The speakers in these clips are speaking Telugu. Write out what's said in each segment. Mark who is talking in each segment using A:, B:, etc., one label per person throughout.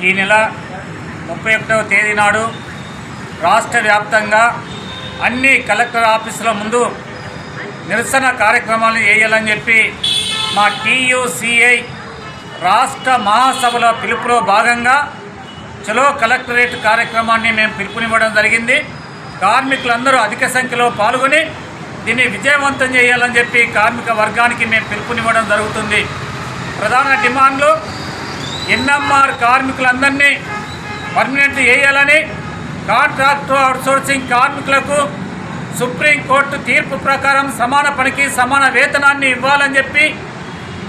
A: ఈ నెల 31వ తేదీ నాడు రాష్ట్ర వ్యాప్తంగా అన్ని కలెక్టర్ ఆఫీసుల ముందు నిరసన కార్యక్రమాలు చేయాలని చెప్పి మా TUCI రాష్ట్ర మహాసభల పిలుపులో భాగంగా చలో కలెక్టరేట్ కార్యక్రమాన్ని మేము పిలుపునివ్వడం జరిగింది. కార్మికులందరూ అధిక సంఖ్యలో పాల్గొని దీన్ని విజయవంతం చేయాలని చెప్పి కార్మిక వర్గానికి మేము పిలుపునివ్వడం జరుగుతుంది. ప్రధాన డిమాండ్లు NMR కార్మికులందరినీ పర్మనెంట్ చేయాలని, కాంట్రాక్టు అవుట్సోర్సింగ్ కార్మికులకు సుప్రీంకోర్టు తీర్పు ప్రకారం సమాన పనికి సమాన వేతనాన్ని ఇవ్వాలని చెప్పి,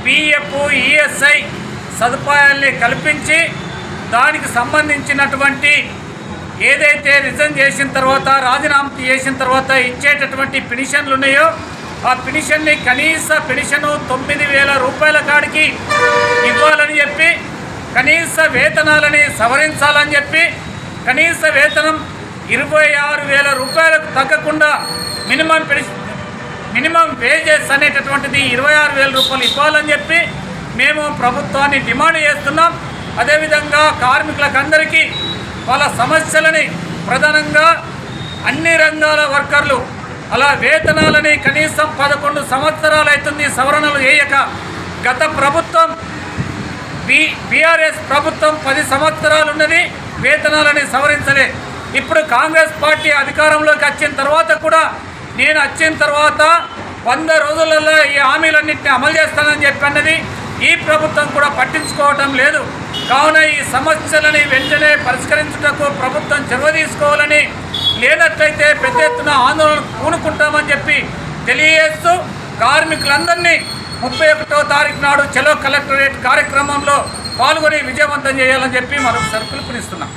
A: PF ESI సదుపాయాల్ని కల్పించి దానికి సంబంధించినటువంటి ఏదైతే రిజైన్ చేసిన తర్వాత రాజీనామా చేసిన తర్వాత ఇచ్చేటటువంటి పెన్షన్లు ఉన్నాయో ఆ పెన్షన్ని కనీస పెన్షను 9,000 రూపాయల కాడికి ఇవ్వాలని చెప్పి, కనీస వేతనాలని సవరించాలని చెప్పి, కనీస వేతనం 26,000 రూపాయలకు తగ్గకుండా మినిమం వేజెస్ అనేటటువంటిది 26,000 రూపాయలు ఇవ్వాలని చెప్పి మేము ప్రభుత్వాన్ని డిమాండ్ చేస్తున్నాం. అదేవిధంగా కార్మికులకందరికీ వాళ్ళ సమస్యలని ప్రధానంగా అన్ని రంగాల వర్కర్లు అలా వేతనాలని కనీసం 11 సంవత్సరాలు అవుతుంది సవరణలు చేయక. గత ప్రభుత్వం BRS ప్రభుత్వం 10 సంవత్సరాలు ఉన్నది, వేతనాలని సవరించలే. ఇప్పుడు కాంగ్రెస్ పార్టీ అధికారంలోకి వచ్చిన తర్వాత కూడా నేను వచ్చిన తర్వాత 100 రోజులలో ఈ హామీలన్నింటినీ అమలు చేస్తానని చెప్పి అన్నది ఈ ప్రభుత్వం కూడా పట్టించుకోవటం లేదు. కావున ఈ సమస్యలని వెంటనే పరిష్కరించుటకు ప్రభుత్వం చొరవ తీసుకోవాలని, లేనట్లయితే పెద్ద ఎత్తున ఆందోళన పూనుకుంటామని చెప్పి తెలియజేస్తూ కార్మికులందరినీ 31వ తారీఖు నాడు చలో కలెక్టరేట్ కార్యక్రమంలో పాల్గొని విజయవంతం చేయాలని చెప్పి మరొకసారి పిలుపునిస్తున్నాం.